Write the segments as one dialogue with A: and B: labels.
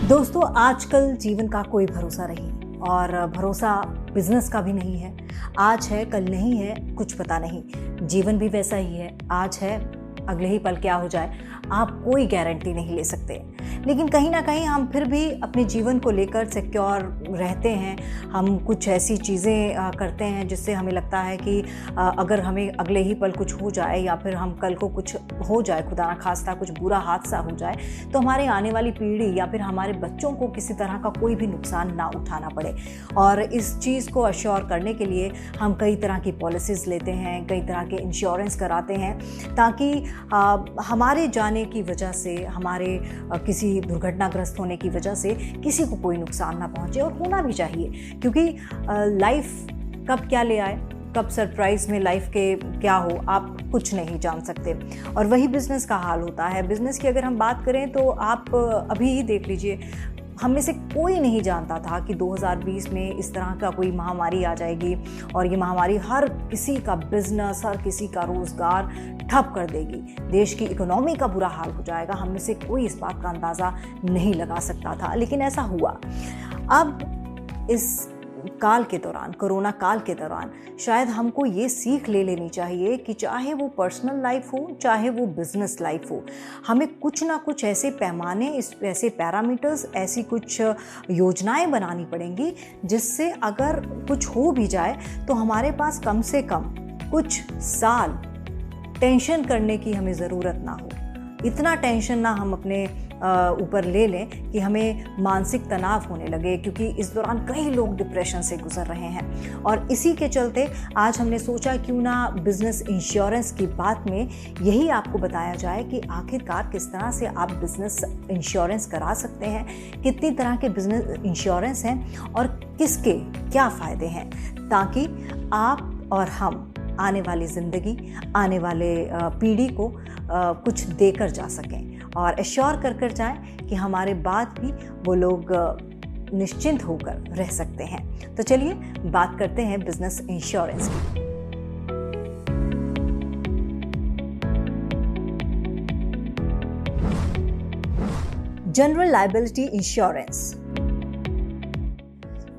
A: दोस्तों, आजकल जीवन का कोई भरोसा नहीं और भरोसा बिजनेस का भी नहीं है। आज है कल नहीं है, कुछ पता नहीं। जीवन भी वैसा ही है, आज है अगले ही पल क्या हो जाए आप कोई गारंटी नहीं ले सकते। लेकिन कहीं ना कहीं हम फिर भी अपने जीवन को लेकर सिक्योर रहते हैं। हम कुछ ऐसी चीज़ें करते हैं जिससे हमें लगता है कि अगर हमें अगले ही पल कुछ हो जाए या फिर हम कल को कुछ हो जाए, खुदा ना खास्ता कुछ बुरा हादसा हो जाए, तो हमारे आने वाली पीढ़ी या फिर हमारे बच्चों को किसी तरह का कोई भी नुकसान ना उठाना पड़े। और इस चीज़ को अश्योर करने के लिए हम कई तरह की पॉलिसीज़ लेते हैं, कई तरह के इंश्योरेंस कराते हैं, ताकि हमारे जाने की वजह से, हमारे किसी दुर्घटनाग्रस्त होने की वजह से किसी को कोई नुकसान ना पहुंचे। और होना भी चाहिए, क्योंकि लाइफ कब क्या ले आए, कब सरप्राइज में लाइफ के क्या हो, आप कुछ नहीं जान सकते। और वही बिजनेस का हाल होता है। बिजनेस की अगर हम बात करें तो आप अभी ही देख लीजिए, हम में से कोई नहीं जानता था कि 2020 में इस तरह का कोई महामारी आ जाएगी और ये महामारी हर किसी का बिजनेस, हर किसी का रोजगार ठप कर देगी। देश की इकोनॉमी का बुरा हाल हो जाएगा। हम में से कोई इस बात का अंदाज़ा नहीं लगा सकता था, लेकिन ऐसा हुआ। अब इस काल के दौरान, कोरोना काल के दौरान, शायद हमको ये सीख ले लेनी चाहिए कि चाहे वो पर्सनल लाइफ हो, चाहे वो बिजनेस लाइफ हो, हमें कुछ ना कुछ ऐसे पैमाने, ऐसे पैरामीटर्स, ऐसी कुछ योजनाएं बनानी पड़ेंगी जिससे अगर कुछ हो भी जाए तो हमारे पास कम से कम कुछ साल टेंशन करने की हमें ज़रूरत ना हो। इतना टेंशन ना हम अपने ऊपर ले लें कि हमें मानसिक तनाव होने लगे, क्योंकि इस दौरान कई लोग डिप्रेशन से गुजर रहे हैं। और इसी के चलते आज हमने सोचा क्यों ना बिजनेस इंश्योरेंस की बात में यही आपको बताया जाए कि आखिरकार किस तरह से आप बिजनेस इंश्योरेंस करा सकते हैं, कितनी तरह के बिजनेस इंश्योरेंस हैं और किसके क्या फ़ायदे हैं, ताकि आप और हम आने वाली ज़िंदगी, आने वाले पीढ़ी को कुछ देकर जा सकें और एश्योर कर जाएं कि हमारे बाद भी वो लोग निश्चिंत होकर रह सकते हैं। तो चलिए बात करते हैं बिजनेस इंश्योरेंस की। General liability insurance.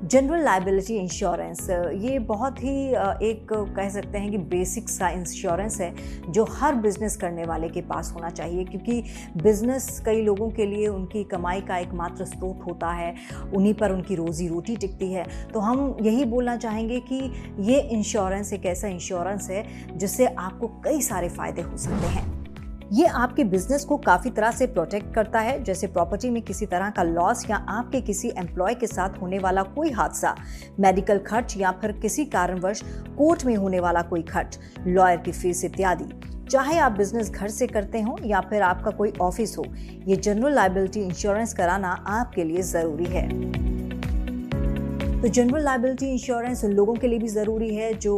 A: General liability insurance ये बहुत ही एक कह सकते हैं कि बेसिक सा इंश्योरेंस है जो हर बिज़नेस करने वाले के पास होना चाहिए, क्योंकि बिज़नेस कई लोगों के लिए उनकी कमाई का एकमात्र स्रोत होता है, उन्हीं पर उनकी रोज़ी रोटी टिकती है। तो हम यही बोलना चाहेंगे कि ये इंश्योरेंस एक ऐसा इंश्योरेंस है जिससे आपको कई सारे फ़ायदे हो सकते हैं। ये आपके बिजनेस को काफ़ी तरह से प्रोटेक्ट करता है, जैसे प्रॉपर्टी में किसी तरह का लॉस या आपके किसी एम्प्लॉय के साथ होने वाला कोई हादसा, मेडिकल खर्च या फिर किसी कारणवश कोर्ट में होने वाला कोई खर्च, लॉयर की फीस इत्यादि। चाहे आप बिजनेस घर से करते हो या फिर आपका कोई ऑफिस हो, ये जनरल लायबिलिटी इंश्योरेंस कराना आपके लिए ज़रूरी है। तो जनरल लायबिलिटी इंश्योरेंस उन लोगों के लिए भी ज़रूरी है जो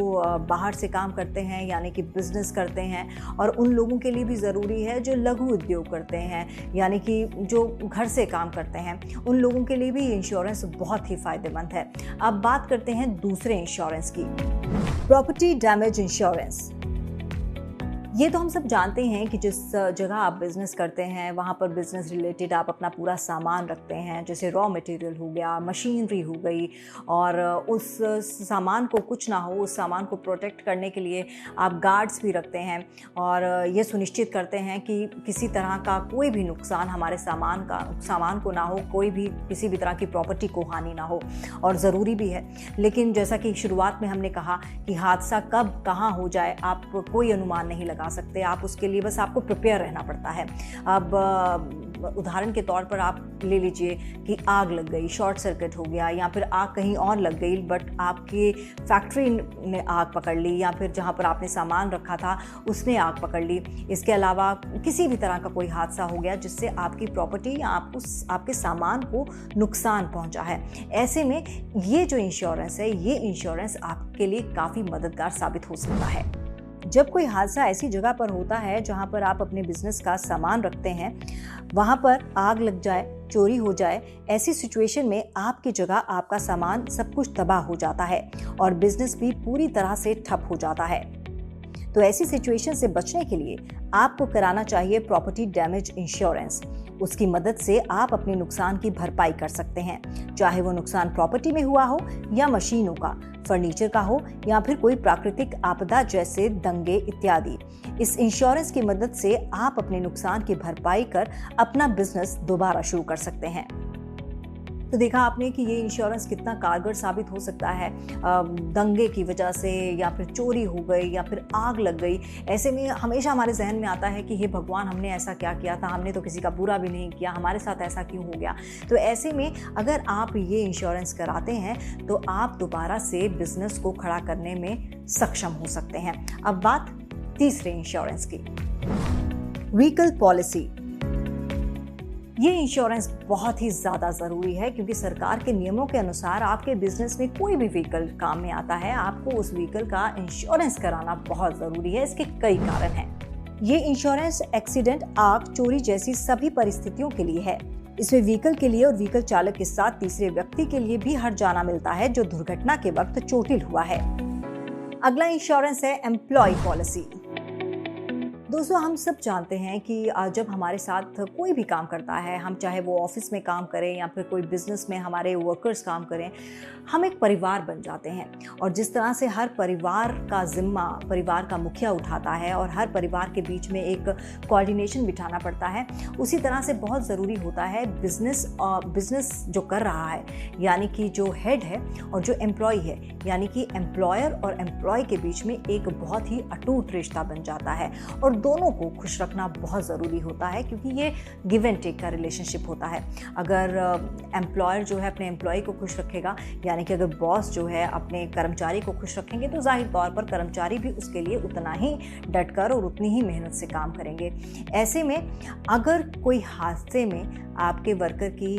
A: बाहर से काम करते हैं, यानी कि बिज़नेस करते हैं, और उन लोगों के लिए भी ज़रूरी है जो लघु उद्योग करते हैं, यानी कि जो घर से काम करते हैं। उन लोगों के लिए भी इंश्योरेंस बहुत ही फ़ायदेमंद है। अब बात करते हैं दूसरे इंश्योरेंस की, प्रॉपर्टी डैमेज इंश्योरेंस। ये तो हम सब जानते हैं कि जिस जगह आप बिज़नेस करते हैं वहाँ पर बिज़नेस रिलेटेड आप अपना पूरा सामान रखते हैं, जैसे रॉ मटेरियल हो गया, मशीनरी हो गई, और उस सामान को कुछ ना हो, उस सामान को प्रोटेक्ट करने के लिए आप गार्ड्स भी रखते हैं और ये सुनिश्चित करते हैं कि किसी तरह का कोई भी नुकसान हमारे सामान को ना हो, कोई भी किसी भी तरह की प्रॉपर्टी को हानि ना हो। और ज़रूरी भी है, लेकिन जैसा कि शुरुआत में हमने कहा कि हादसा कब कहाँ हो जाए आप कोई अनुमान नहीं लगा सकते। आप उसके लिए बस आपको प्रिपेयर रहना पड़ता है। अब उदाहरण के तौर पर आप ले लीजिए कि आग लग गई, शॉर्ट सर्किट हो गया, या फिर आग कहीं और लग गई, बट आपकी फैक्ट्री ने आग पकड़ ली, या फिर जहाँ पर आपने सामान रखा था उसने आग पकड़ ली। इसके अलावा किसी भी तरह का कोई हादसा हो गया जिससे आपकी प्रॉपर्टी या आपके सामान को नुकसान पहुँचा है। ऐसे में ये जो इंश्योरेंस है, ये इंश्योरेंस आपके लिए काफ़ी मददगार साबित हो सकता है। जब कोई हादसा ऐसी जगह पर होता है जहां पर आप अपने बिजनेस का सामान रखते हैं, वहां पर आग लग जाए, चोरी हो जाए, ऐसी सिचुएशन में आपकी जगह आपका सामान सब कुछ तबाह हो जाता है और बिजनेस भी पूरी तरह से ठप हो जाता है। तो ऐसी सिचुएशन से बचने के लिए आपको कराना चाहिए प्रॉपर्टी डैमेज इंश्योरेंस। उसकी मदद से आप अपने नुकसान की भरपाई कर सकते हैं, चाहे वो नुकसान प्रॉपर्टी में हुआ हो या मशीनों का, फर्नीचर का हो या फिर कोई प्राकृतिक आपदा जैसे दंगे इत्यादि। इस इंश्योरेंस की मदद से आप अपने नुकसान की भरपाई कर अपना बिजनेस दोबारा शुरू कर सकते हैं। तो देखा आपने कि ये इंश्योरेंस कितना कारगर साबित हो सकता है। दंगे की वजह से या फिर चोरी हो गई या फिर आग लग गई, ऐसे में हमेशा हमारे जहन में आता है कि हे भगवान, हमने ऐसा क्या किया था, हमने तो किसी का बुरा भी नहीं किया, हमारे साथ ऐसा क्यों हो गया। तो ऐसे में अगर आप ये इंश्योरेंस कराते हैं तो आप दोबारा से बिजनेस को खड़ा करने में सक्षम हो सकते हैं। अब बात तीसरे इंश्योरेंस की, व्हीकल पॉलिसी। ये इंश्योरेंस बहुत ही ज़्यादा ज़रूरी है क्योंकि सरकार के नियमों के अनुसार आपके बिजनेस में कोई भी व्हीकल काम में आता है, आपको उस व्हीकल का इंश्योरेंस कराना बहुत ज़रूरी है। इसके कई कारण हैं। ये इंश्योरेंस एक्सीडेंट, आग, चोरी जैसी सभी परिस्थितियों के लिए है। इसमें व्हीकल के लिए और व्हीकल चालक के साथ तीसरे व्यक्ति के लिए भी हर जाना मिलता है जो दुर्घटना के वक्त चोटिल हुआ है। अगला इंश्योरेंस है एम्प्लॉय पॉलिसी। दोस्तों, हम सब जानते हैं कि जब हमारे साथ कोई भी काम करता है, हम चाहे वो ऑफिस में काम करें या फिर कोई बिजनेस में हमारे वर्कर्स काम करें, हम एक परिवार बन जाते हैं। और जिस तरह से हर परिवार का जिम्मा परिवार का मुखिया उठाता है और हर परिवार के बीच में एक कोऑर्डिनेशन बिठाना पड़ता है, उसी तरह से बहुत ज़रूरी होता है बिजनेस जो कर रहा है, यानी कि जो हेड है और जो एम्प्लॉय है, यानी कि एम्प्लॉयर और एम्प्लॉय के बीच में एक बहुत ही अटूट रिश्ता बन जाता है। और दोनों को खुश रखना बहुत ज़रूरी होता है क्योंकि ये गिव एंड टेक का रिलेशनशिप होता है। अगर एम्प्लॉयर जो है अपने एम्प्लॉय को खुश रखेगा, यानी कि अगर बॉस जो है अपने कर्मचारी को खुश रखेंगे, तो जाहिर तौर पर कर्मचारी भी उसके लिए उतना ही डटकर और उतनी ही मेहनत से काम करेंगे। ऐसे में अगर कोई हादसे में आपके वर्कर की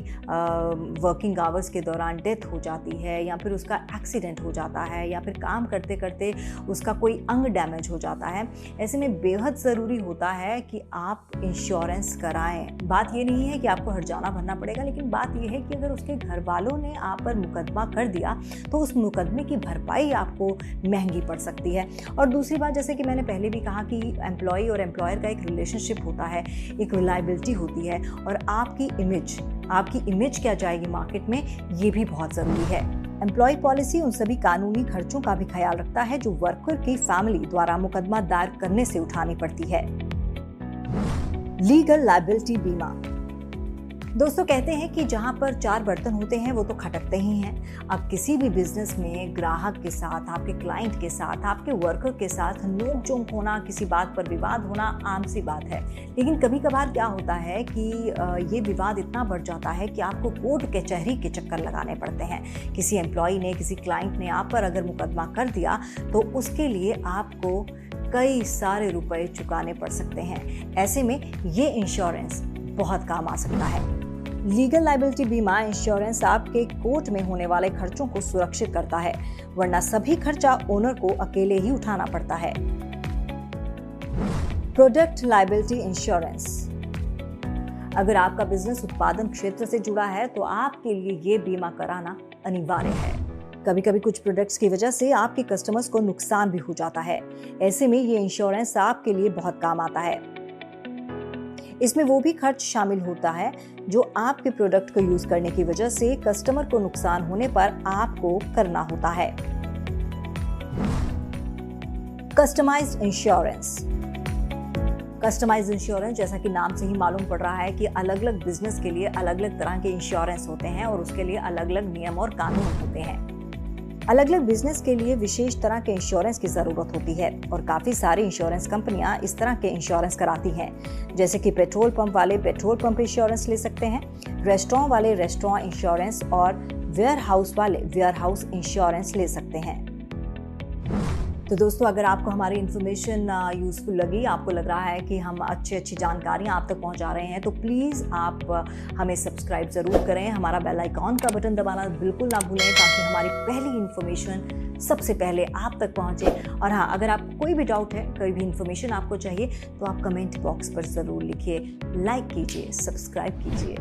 A: वर्किंग आवर्स के दौरान डेथ हो जाती है या फिर उसका एक्सीडेंट हो जाता है या फिर काम करते करते उसका कोई अंग डैमेज हो जाता है, ऐसे में बेहद ज़रूरी होता है कि आप इंश्योरेंस कराएं। बात ये नहीं है कि आपको हर्जाना भरना पड़ेगा, लेकिन बात ये है कि अगर उसके घर वालों ने आप पर मुकदमा कर दिया तो उस मुकदमे की भरपाई आपको महंगी पड़ सकती है। और दूसरी बात, जैसे कि मैंने पहले भी कहा कि एम्प्लॉय और एम्प्लॉयर का एक रिलेशनशिप होता है, एक रिलायबिलिटी होती है और आपकी इमेज क्या जाएगी मार्केट में, ये भी बहुत ज़रूरी है। एम्प्लॉय पॉलिसी उन सभी कानूनी खर्चों का भी ख्याल रखता है जो वर्कर की फैमिली द्वारा मुकदमा दायर करने से उठानी पड़ती है। लीगल लायबिलिटी बीमा। दोस्तों, कहते हैं कि जहां पर चार बर्तन होते हैं वो तो खटकते ही हैं। अब किसी भी बिजनेस में ग्राहक के साथ, आपके क्लाइंट के साथ, आपके वर्कर के साथ नोक झोंक होना, किसी बात पर विवाद होना आम सी बात है। लेकिन कभी कभार क्या होता है कि ये विवाद इतना बढ़ जाता है कि आपको कोर्ट कचहरी के चक्कर लगाने पड़ते हैं। किसी एम्प्लॉय ने, किसी क्लाइंट ने आप पर अगर मुकदमा कर दिया तो उसके लिए आपको कई सारे रुपए चुकाने पड़ सकते हैं। ऐसे में ये इंश्योरेंस बहुत काम आ सकता है। लीगल लायबिलिटी बीमा इंश्योरेंस आपके कोर्ट में होने वाले खर्चों को सुरक्षित करता है, वरना सभी खर्चा ओनर को अकेले ही उठाना पड़ता है। Product liability insurance. अगर आपका बिजनेस उत्पादन क्षेत्र से जुड़ा है तो आपके लिए ये बीमा कराना अनिवार्य है। कभी कभी कुछ प्रोडक्ट्स की वजह से आपके कस्टमर्स को नुकसान भी हो जाता है। ऐसे में ये इंश्योरेंस आपके लिए बहुत काम आता है। इसमें वो भी खर्च शामिल होता है जो आपके प्रोडक्ट को यूज करने की वजह से कस्टमर को नुकसान होने पर आपको करना होता है। Customised insurance. कस्टमाइज्ड इंश्योरेंस, जैसा कि नाम से ही मालूम पड़ रहा है कि अलग अलग बिजनेस के लिए अलग अलग तरह के इंश्योरेंस होते हैं और उसके लिए अलग अलग नियम और कानून होते हैं। अलग अलग बिजनेस के लिए विशेष तरह के इंश्योरेंस की जरूरत होती है और काफी सारी इंश्योरेंस कंपनियां इस तरह के इंश्योरेंस कराती हैं। जैसे कि पेट्रोल पंप वाले पेट्रोल पंप इंश्योरेंस ले सकते हैं, रेस्टोरेंट वाले रेस्टोरेंट इंश्योरेंस और वेयर हाउस वाले वेयर हाउस इंश्योरेंस ले सकते हैं। तो दोस्तों, अगर आपको हमारी इन्फॉर्मेशन यूज़फुल लगी, आपको लग रहा है कि हम अच्छी जानकारियाँ आप तक पहुँचा रहे हैं, तो प्लीज़ आप हमें सब्सक्राइब ज़रूर करें। हमारा बेल आइकॉन का बटन दबाना बिल्कुल ना भूलें ताकि हमारी पहली इन्फॉर्मेशन सबसे पहले आप तक पहुँचे। और हाँ, अगर आपको कोई भी डाउट है, कोई भी इन्फॉर्मेशन आपको चाहिए, तो आप कमेंट बॉक्स पर ज़रूर लिखिए, लाइक कीजिए, सब्सक्राइब कीजिए।